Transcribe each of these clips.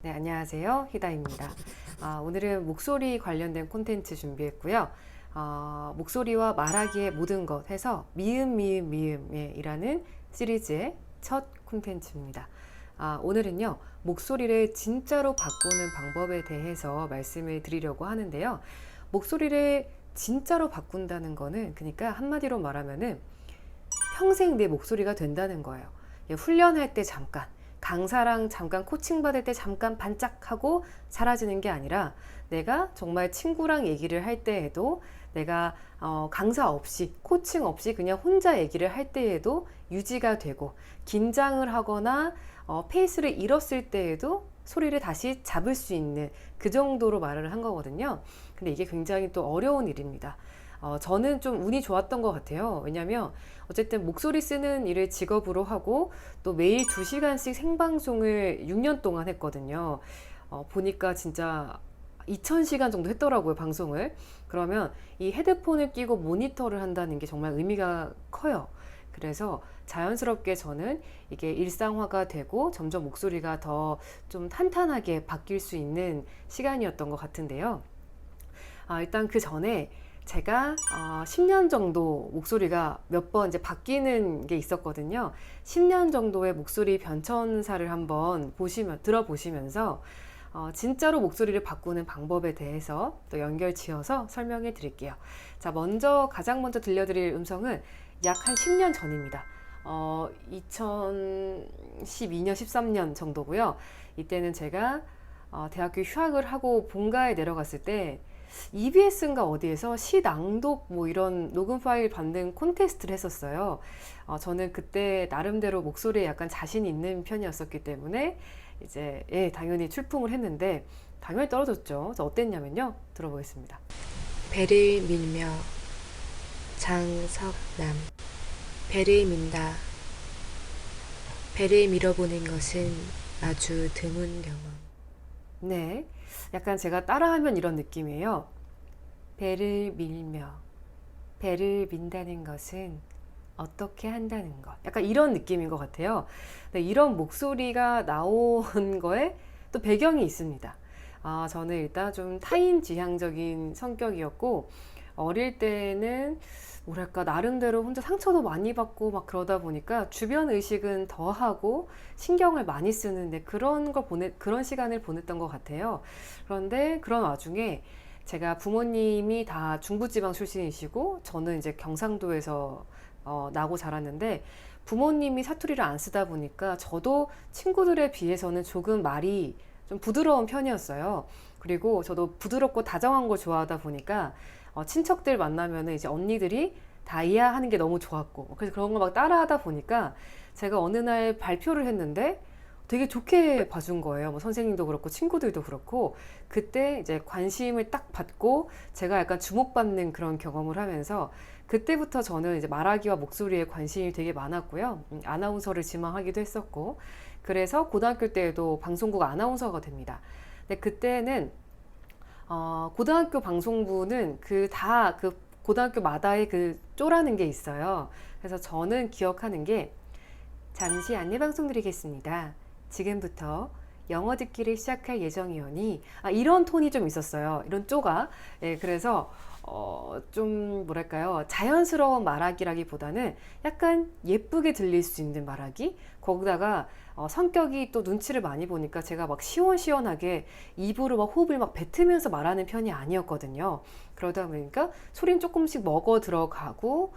네, 안녕하세요. 희다입니다. 오늘은 목소리 관련된 콘텐츠 준비했고요. 목소리와 말하기의 모든 것 해서 미음이라는 시리즈의 첫 콘텐츠입니다. 오늘은요, 목소리를 진짜로 바꾸는 방법에 대해서 말씀을 드리려고 하는데요. 목소리를 진짜로 바꾼다는 거는 그러니까 한마디로 말하면은 평생 내 목소리가 된다는 거예요. 훈련할 때 잠깐, 강사랑 잠깐 코칭 받을 때 잠깐 반짝하고 사라지는 게 아니라 내가 정말 친구랑 얘기를 할 때에도 내가 강사 없이 코칭 없이 그냥 혼자 얘기를 할 때에도 유지가 되고, 긴장을 하거나 페이스를 잃었을 때에도 소리를 다시 잡을 수 있는 그 정도로 말을 한 거거든요. 근데 이게 굉장히 또 어려운 일입니다. 저는 좀 운이 좋았던 것 같아요. 왜냐면 어쨌든 목소리 쓰는 일을 직업으로 하고 또 매일 2시간씩 생방송을 6년 동안 했거든요. 보니까 진짜 2000시간 정도 했더라고요, 방송을. 그러면 이 헤드폰을 끼고 모니터를 한다는 게 정말 의미가 커요. 그래서 자연스럽게 저는 이게 일상화가 되고 점점 목소리가 더 좀 탄탄하게 바뀔 수 있는 시간이었던 것 같은데요. 일단 그 전에 제가 10년 정도 목소리가 몇 번 이제 바뀌는 게 있었거든요. 10년 정도의 목소리 변천사를 한번 들어보시면서 진짜로 목소리를 바꾸는 방법에 대해서 또 연결 지어서 설명해 드릴게요. 자, 가장 먼저 들려드릴 음성은 약 한 10년 전입니다. 2012년, 13년 정도고요. 이때는 제가 대학교 휴학을 하고 본가에 내려갔을 때 EBS인가 어디에서 시낭독 뭐 이런 녹음 파일 받는 콘테스트를 했었어요. 저는 그때 나름대로 목소리에 약간 자신 있는 편이었었기 때문에 이제 당연히 출품을 했는데 당연히 떨어졌죠. 그래서 어땠냐면요. 들어보겠습니다. 배를 밀며 장석남 배를 민다. 배를 밀어보는 것은 아주 드문 경험. 네. 약간 제가 따라하면 이런 느낌이에요. 배를 밀며 배를 민다는 것은 어떻게 한다는 것. 약간 이런 느낌인 것 같아요. 근데 이런 목소리가 나온 거에 또 배경이 있습니다. 저는 일단 좀 타인 지향적인 성격이었고, 어릴 때는 뭐랄까, 나름대로 혼자 상처도 많이 받고 막 그러다 보니까 주변 의식은 더 하고 신경을 많이 쓰는데 그런 시간을 보냈던 것 같아요. 그런데 그런 와중에 제가 부모님이 다 중부지방 출신이시고 저는 이제 경상도에서 나고 자랐는데, 부모님이 사투리를 안 쓰다 보니까 저도 친구들에 비해서는 조금 말이 좀 부드러운 편이었어요. 그리고 저도 부드럽고 다정한 걸 좋아하다 보니까 친척들 만나면은 이제 언니들이 다이아 하는 게 너무 좋았고, 그래서 그런 거 막 따라하다 보니까 제가 어느 날 발표를 했는데 되게 좋게 봐준 거예요. 뭐 선생님도 그렇고 친구들도 그렇고. 그때 이제 관심을 딱 받고 제가 약간 주목받는 그런 경험을 하면서 그때부터 저는 이제 말하기와 목소리에 관심이 되게 많았고요. 아나운서를 지망하기도 했었고, 그래서 고등학교 때에도 방송국 아나운서가 됩니다. 근데 그때는 고등학교 방송부는 그 고등학교마다의 그 쪼라는 게 있어요. 그래서 저는 기억하는 게, 잠시 안내 방송 드리겠습니다. 지금부터 영어 듣기를 시작할 예정이오니, 이런 톤이 좀 있었어요. 이런 쪼가. 그래서 좀 뭐랄까요, 자연스러운 말하기라기보다는 약간 예쁘게 들릴 수 있는 말하기. 거기다가 성격이 또 눈치를 많이 보니까 제가 막 시원시원하게 입으로 막 호흡을 막 뱉으면서 말하는 편이 아니었거든요. 그러다 보니까 소리는 조금씩 먹어 들어가고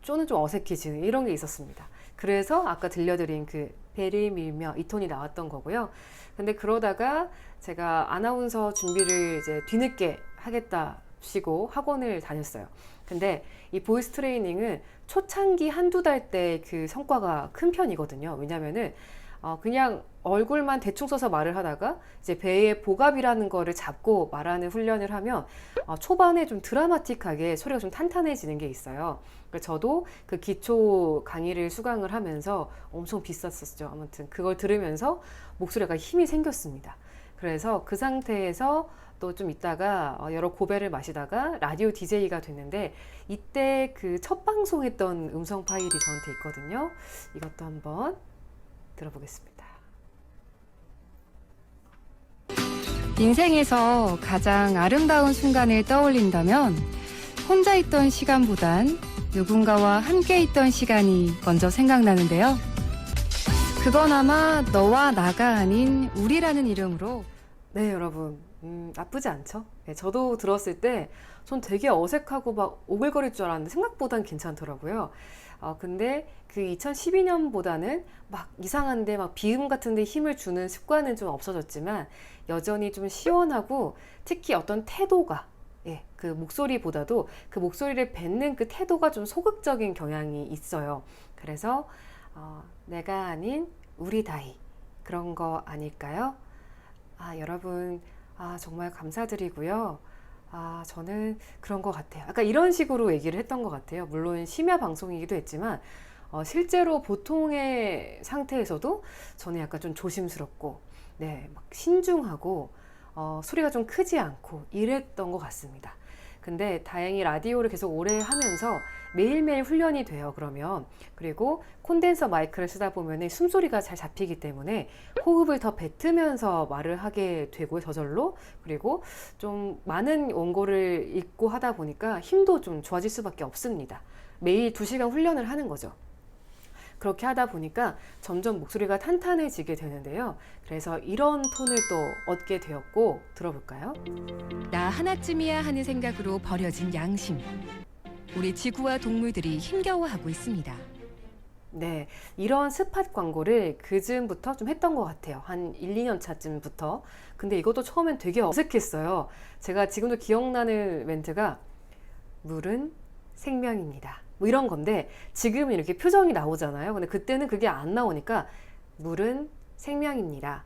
쪼는 좀 어색해지는 이런 게 있었습니다. 그래서 아까 들려드린 그 배를 밀며 이 톤이 나왔던 거고요. 근데 그러다가 제가 아나운서 준비를 이제 뒤늦게 하겠다시고 학원을 다녔어요. 근데 이 보이스 트레이닝은 초창기 한두 달 때 그 성과가 큰 편이거든요. 왜냐면은 그냥 얼굴만 대충 써서 말을 하다가 이제 배의 복압이라는 거를 잡고 말하는 훈련을 하면 초반에 좀 드라마틱하게 소리가 좀 탄탄해지는 게 있어요. 그래서 저도 그 기초 강의를 수강을 하면서 엄청 비쌌었죠. 아무튼 그걸 들으면서 목소리가 힘이 생겼습니다. 그래서 그 상태에서 또 좀 있다가 여러 고배를 마시다가 라디오 DJ가 됐는데, 이때 그 첫 방송했던 음성 파일이 저한테 있거든요. 이것도 한번 들어보겠습니다. 인생에서 가장 아름다운 순간을 떠올린다면 혼자 있던 시간보단 누군가와 함께 있던 시간이 먼저 생각나는데요. 그건 아마 너와 나가 아닌 우리라는 이름으로. 네, 여러분. 나쁘지 않죠? 네, 저도 들었을 때 전 되게 어색하고 막 오글거릴 줄 알았는데 생각보단 괜찮더라고요. 근데 그 2012년보다는 막 이상한데 막 비음 같은데 힘을 주는 습관은 좀 없어졌지만 여전히 좀 시원하고 특히 어떤 태도가 예, 그 목소리보다도 그 목소리를 뱉는 그 태도가 좀 소극적인 경향이 있어요. 그래서 내가 아닌 우리 다이 그런 거 아닐까요? 여러분 정말 감사드리고요. 저는 그런 것 같아요. 아까 이런 식으로 얘기를 했던 것 같아요. 물론 심야 방송이기도 했지만 실제로 보통의 상태에서도 저는 약간 좀 조심스럽고 네, 막 신중하고 소리가 좀 크지 않고 이랬던 것 같습니다. 근데 다행히 라디오를 계속 오래 하면서 매일매일 훈련이 돼요. 그러면 그리고 콘덴서 마이크를 쓰다 보면 숨소리가 잘 잡히기 때문에 호흡을 더 뱉으면서 말을 하게 되고 저절로 그리고 좀 많은 원고를 읽고 하다 보니까 힘도 좀 좋아질 수밖에 없습니다. 매일 2시간 훈련을 하는 거죠. 그렇게 하다 보니까 점점 목소리가 탄탄해지게 되는데요. 그래서 이런 톤을 또 얻게 되었고 들어볼까요? 나 하나쯤이야 하는 생각으로 버려진 양심. 우리 지구와 동물들이 힘겨워하고 있습니다. 네, 이런 스팟 광고를 그즈음부터 좀 했던 것 같아요. 한 1, 2년 차쯤부터. 근데 이것도 처음엔 되게 어색했어요. 제가 지금도 기억나는 멘트가 물은 생명입니다. 뭐 이런 건데 지금은 이렇게 표정이 나오잖아요. 근데 그때는 그게 안 나오니까 물은 생명입니다.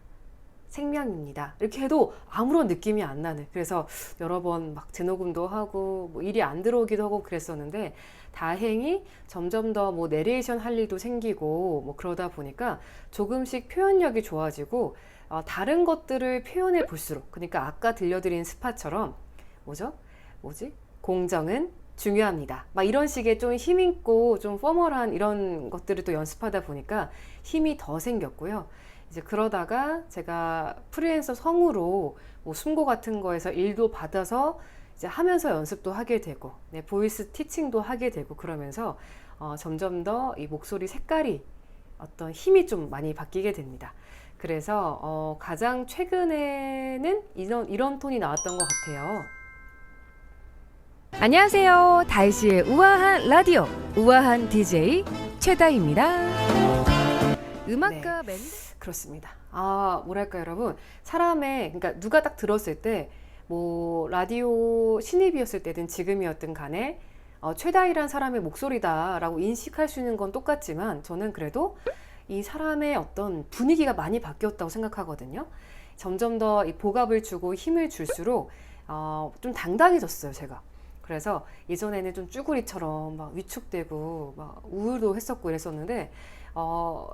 생명입니다. 이렇게 해도 아무런 느낌이 안 나는. 그래서 여러 번 막 재녹음도 하고 뭐 일이 안 들어오기도 하고 그랬었는데 다행히 점점 더 뭐 내레이션 할 일도 생기고 뭐 그러다 보니까 조금씩 표현력이 좋아지고 다른 것들을 표현해 볼수록 그러니까 아까 들려드린 스팟처럼 뭐지? 공정은 중요합니다. 막 이런 식의 좀 힘있고 좀 포멀한 이런 것들을 또 연습하다 보니까 힘이 더 생겼고요. 이제 그러다가 제가 프리랜서 성우로 뭐 숨고 같은 거에서 일도 받아서 이제 하면서 연습도 하게 되고 네, 보이스 티칭도 하게 되고 그러면서 점점 더 이 목소리 색깔이 어떤 힘이 좀 많이 바뀌게 됩니다. 그래서 가장 최근에는 이런 톤이 나왔던 것 같아요. 안녕하세요. 다이씨의 우아한 라디오, 우아한 DJ 최다희입니다. 음악가 멘트. 그렇습니다. 뭐랄까 여러분 그러니까 누가 딱 들었을 때 뭐 라디오 신입이었을 때든 지금이었든 간에 최다희란 사람의 목소리다라고 인식할 수 있는 건 똑같지만 저는 그래도 이 사람의 어떤 분위기가 많이 바뀌었다고 생각하거든요. 점점 더 이 복압을 주고 힘을 줄수록 좀 당당해졌어요, 제가. 그래서 예전에는 좀 쭈구리처럼 막 위축되고 막 우울도 했었고 이랬었는데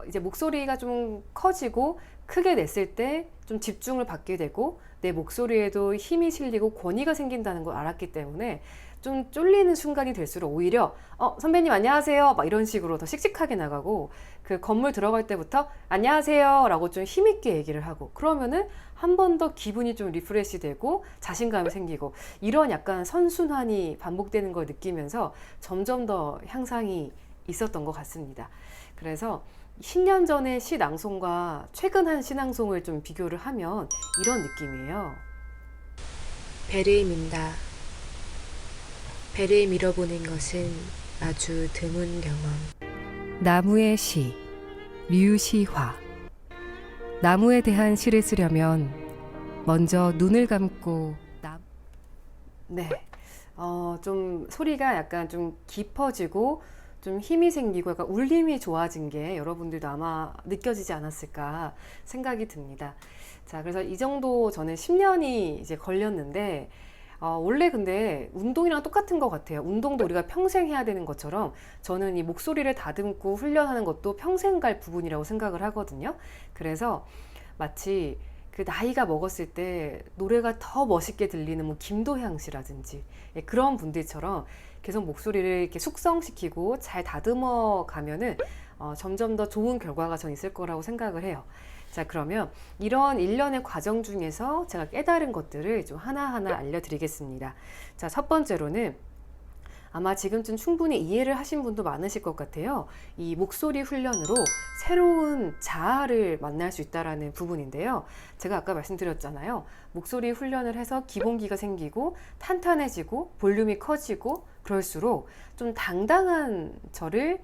이제 목소리가 좀 커지고 크게 냈을 때 좀 집중을 받게 되고 내 목소리에도 힘이 실리고 권위가 생긴다는 걸 알았기 때문에 좀 쫄리는 순간이 될수록 오히려 선배님 안녕하세요 막 이런 식으로 더 씩씩하게 나가고 그 건물 들어갈 때부터 안녕하세요 라고 좀 힘있게 얘기를 하고 그러면은 한 번 더 기분이 좀 리프레시 되고 자신감이 생기고 이런 약간 선순환이 반복되는 걸 느끼면서 점점 더 향상이 있었던 것 같습니다. 그래서 10년 전의 시낭송과 최근 한 시낭송을 좀 비교를 하면 이런 느낌이에요. 배를 민다. 배를 밀어보는 것은 아주 드문 경험. 나무의 시, 류시화. 나무에 대한 시를 쓰려면 먼저 눈을 감고 네, 좀 소리가 약간 좀 깊어지고 좀 힘이 생기고 약간 울림이 좋아진 게 여러분들도 아마 느껴지지 않았을까 생각이 듭니다. 자, 그래서 이 정도 저는 10년이 이제 걸렸는데 원래 근데 운동이랑 똑같은 것 같아요. 운동도 우리가 평생 해야 되는 것처럼 저는 이 목소리를 다듬고 훈련하는 것도 평생 갈 부분이라고 생각을 하거든요. 그래서 마치 그 나이가 먹었을 때 노래가 더 멋있게 들리는 뭐 김도향 씨라든지 그런 분들처럼 계속 목소리를 이렇게 숙성시키고 잘 다듬어 가면은 점점 더 좋은 결과가 전 있을 거라고 생각을 해요. 자, 그러면 이런 일련의 과정 중에서 제가 깨달은 것들을 좀 하나하나 알려드리겠습니다. 자, 첫 번째로는 아마 지금쯤 충분히 이해를 하신 분도 많으실 것 같아요. 이 목소리 훈련으로 새로운 자아를 만날 수 있다는 부분인데요. 제가 아까 말씀드렸잖아요. 목소리 훈련을 해서 기본기가 생기고 탄탄해지고 볼륨이 커지고 그럴수록 좀 당당한 저를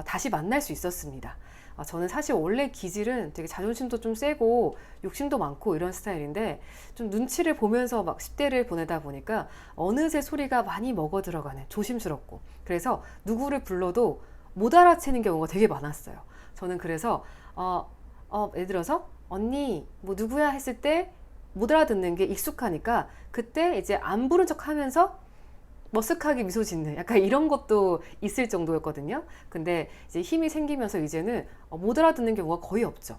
다시 만날 수 있었습니다. 저는 사실 원래 기질은 되게 자존심도 좀 세고 욕심도 많고 이런 스타일인데 좀 눈치를 보면서 막 10대를 보내다 보니까 어느새 소리가 많이 먹어 들어가는, 조심스럽고, 그래서 누구를 불러도 못 알아채는 경우가 되게 많았어요. 저는 그래서 예를 들어서 언니 뭐 누구야 했을 때 못 알아듣는 게 익숙하니까 그때 이제 안 부른 척 하면서 머쓱하게 미소 짓는 약간 이런 것도 있을 정도였거든요. 근데 이제 힘이 생기면서 이제는 못 알아듣는 경우가 거의 없죠.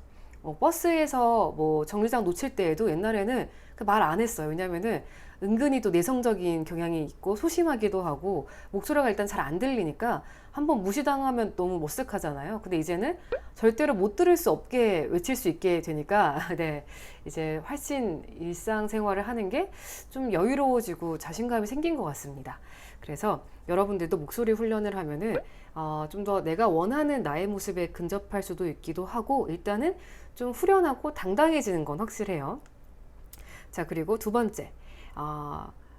버스에서 뭐 정류장 놓칠 때에도 옛날에는 말 안 했어요. 왜냐면은 은근히 또 내성적인 경향이 있고 소심하기도 하고 목소리가 일단 잘 안 들리니까 한번 무시당하면 너무 머쓱하잖아요. 근데 이제는 절대로 못 들을 수 없게 외칠 수 있게 되니까 네, 이제 훨씬 일상생활을 하는 게 좀 여유로워지고 자신감이 생긴 것 같습니다. 그래서 여러분들도 목소리 훈련을 하면은 좀 더 내가 원하는 나의 모습에 근접할 수도 있기도 하고 일단은 좀 후련하고 당당해지는 건 확실해요. 자, 그리고 두 번째,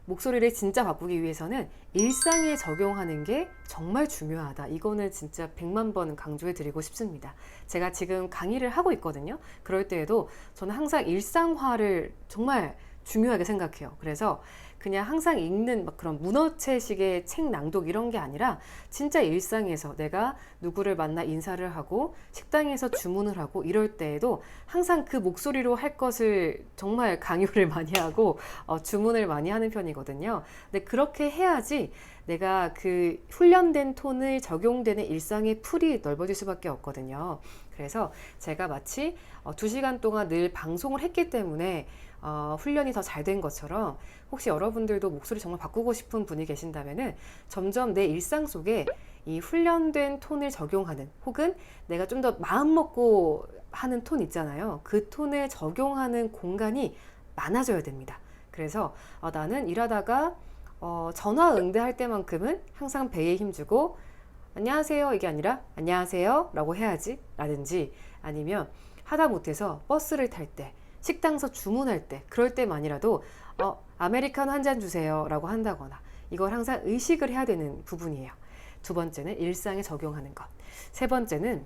목소리를 진짜 바꾸기 위해서는 일상에 적용하는 게 정말 중요하다. 이거는 진짜 100만 번 강조해 드리고 싶습니다. 제가 지금 강의를 하고 있거든요. 그럴 때에도 저는 항상 일상화를 정말 중요하게 생각해요. 그래서 그냥 항상 읽는 막 그런 문어체식의 책 낭독 이런 게 아니라 진짜 일상에서 내가 누구를 만나 인사를 하고 식당에서 주문을 하고 이럴 때에도 항상 그 목소리로 할 것을 정말 강요를 많이 하고 주문을 많이 하는 편이거든요. 근데 그렇게 해야지 내가 그 훈련된 톤을 적용되는 일상의 풀이 넓어질 수밖에 없거든요. 그래서 제가 마치 2시간 동안 늘 방송을 했기 때문에 훈련이 더 잘 된 것처럼 혹시 여러분들도 목소리 정말 바꾸고 싶은 분이 계신다면은 점점 내 일상 속에 이 훈련된 톤을 적용하는 혹은 내가 좀 더 마음 먹고 하는 톤 있잖아요. 그 톤을 적용하는 공간이 많아져야 됩니다. 그래서 나는 일하다가 전화 응대할 때만큼은 항상 배에 힘주고 안녕하세요 이게 아니라 안녕하세요 라고 해야지 라든지 아니면 하다 못해서 버스를 탈 때 식당에서 주문할 때 그럴 때만이라도 아메리카노 한 잔 주세요 라고 한다거나 이걸 항상 의식을 해야 되는 부분이에요. 두 번째는 일상에 적용하는 것. 세 번째는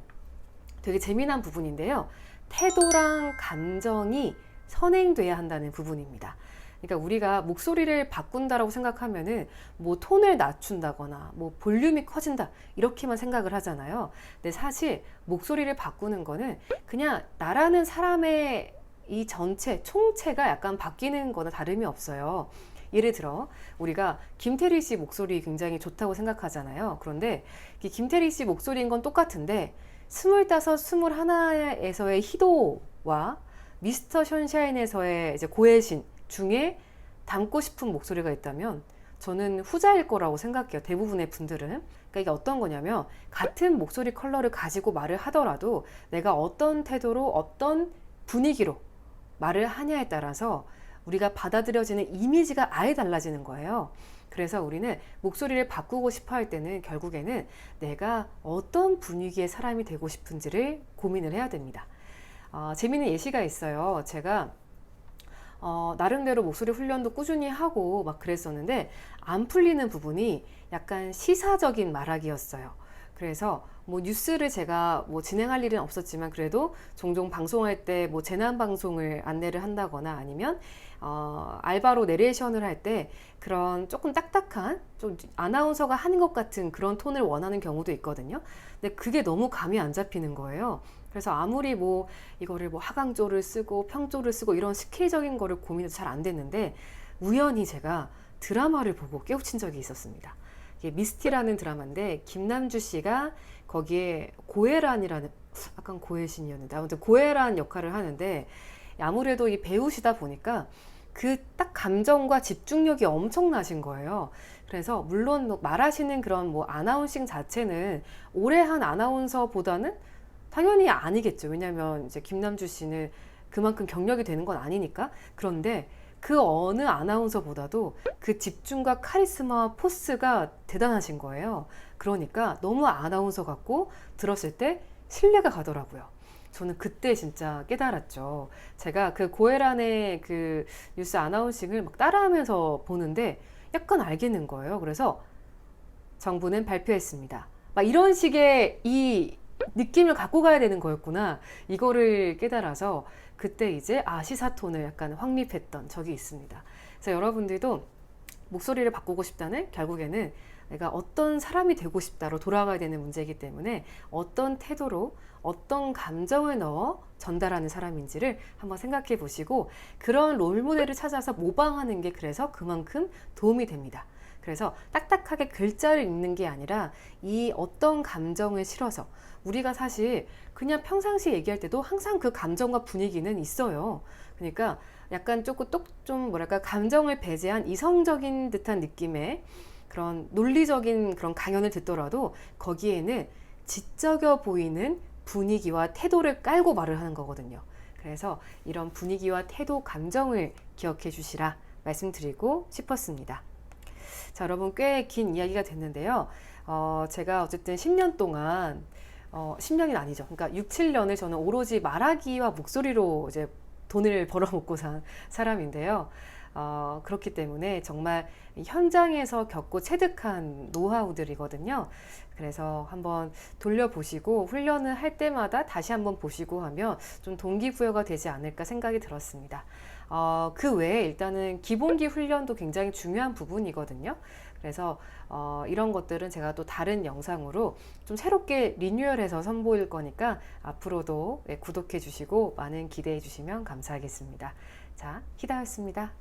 되게 재미난 부분인데요. 태도랑 감정이 선행돼야 한다는 부분입니다. 그러니까 우리가 목소리를 바꾼다라고 생각하면은 뭐 톤을 낮춘다거나 뭐 볼륨이 커진다 이렇게만 생각을 하잖아요. 근데 사실 목소리를 바꾸는 거는 그냥 나라는 사람의 이 전체 총체가 약간 바뀌는 거나 다름이 없어요. 예를 들어 우리가 김태리 씨 목소리 굉장히 좋다고 생각하잖아요. 그런데 김태리 씨 목소리인 건 똑같은데 25, 21에서의 희도와 미스터 션샤인에서의 이제 고혜신 중에 담고 싶은 목소리가 있다면 저는 후자일 거라고 생각해요. 대부분의 분들은. 그러니까 이게 어떤 거냐면 같은 목소리 컬러를 가지고 말을 하더라도 내가 어떤 태도로 어떤 분위기로 말을 하냐에 따라서 우리가 받아들여지는 이미지가 아예 달라지는 거예요. 그래서 우리는 목소리를 바꾸고 싶어 할 때는 결국에는 내가 어떤 분위기의 사람이 되고 싶은지를 고민을 해야 됩니다. 재미있는 예시가 있어요. 제가 나름대로 목소리 훈련도 꾸준히 하고 막 그랬었는데 안 풀리는 부분이 약간 시사적인 말하기였어요. 그래서 뭐 뉴스를 제가 뭐 진행할 일은 없었지만 그래도 종종 방송할 때 뭐 재난 방송을 안내를 한다거나 아니면 알바로 내레이션을 할 때 그런 조금 딱딱한 좀 아나운서가 하는 것 같은 그런 톤을 원하는 경우도 있거든요. 근데 그게 너무 감이 안 잡히는 거예요. 그래서 아무리 뭐 이거를 뭐 하강조를 쓰고 평조를 쓰고 이런 스킬적인 거를 고민해도 잘 안 됐는데 우연히 제가 드라마를 보고 깨우친 적이 있었습니다. 이게 미스티라는 드라마인데 김남주 씨가 거기에 고혜란이라는 약간 고혜신이었는데 아무튼 고혜란 역할을 하는데 아무래도 이 배우시다 보니까 그 딱 감정과 집중력이 엄청나신 거예요. 그래서 물론 말하시는 그런 뭐 아나운싱 자체는 오래 한 아나운서보다는 당연히 아니겠죠. 왜냐하면 이제 김남주 씨는 그만큼 경력이 되는 건 아니니까. 그런데 그 어느 아나운서보다도 그 집중과 카리스마와 포스가 대단하신 거예요. 그러니까 너무 아나운서 같고 들었을 때 신뢰가 가더라고요. 저는 그때 진짜 깨달았죠. 제가 그 고혜란의 그 뉴스 아나운싱을 막 따라하면서 보는데 약간 알겠는 거예요. 그래서 정부는 발표했습니다. 막 이런 식의 이 느낌을 갖고 가야 되는 거였구나. 이거를 깨달아서 그때 이제 시사톤을 약간 확립했던 적이 있습니다. 그래서 여러분들도 목소리를 바꾸고 싶다는 결국에는 내가 어떤 사람이 되고 싶다로 돌아가야 되는 문제이기 때문에 어떤 태도로 어떤 감정을 넣어 전달하는 사람인지를 한번 생각해 보시고 그런 롤모델을 찾아서 모방하는 게 그래서 그만큼 도움이 됩니다. 그래서 딱딱하게 글자를 읽는 게 아니라 이 어떤 감정을 실어서 우리가 사실 그냥 평상시 얘기할 때도 항상 그 감정과 분위기는 있어요. 그러니까 약간 조금 좀 뭐랄까 감정을 배제한 이성적인 듯한 느낌의 그런 논리적인 그런 강연을 듣더라도 거기에는 지적여 보이는 분위기와 태도를 깔고 말을 하는 거거든요. 그래서 이런 분위기와 태도, 감정을 기억해 주시라 말씀드리고 싶었습니다. 자, 여러분 꽤 긴 이야기가 됐는데요. 제가 어쨌든 10년 동안 10년이 아니죠. 그러니까 6, 7년을 저는 오로지 말하기와 목소리로 이제 돈을 벌어먹고 산 사람인데요. 그렇기 때문에 정말 현장에서 겪고 체득한 노하우들이거든요. 그래서 한번 돌려보시고 훈련을 할 때마다 다시 한번 보시고 하면 좀 동기부여가 되지 않을까 생각이 들었습니다. 그 외에 일단은 기본기 훈련도 굉장히 중요한 부분이거든요. 그래서 이런 것들은 제가 또 다른 영상으로 좀 새롭게 리뉴얼해서 선보일 거니까 앞으로도 구독해 주시고 많은 기대해 주시면 감사하겠습니다. 자, 희다였습니다.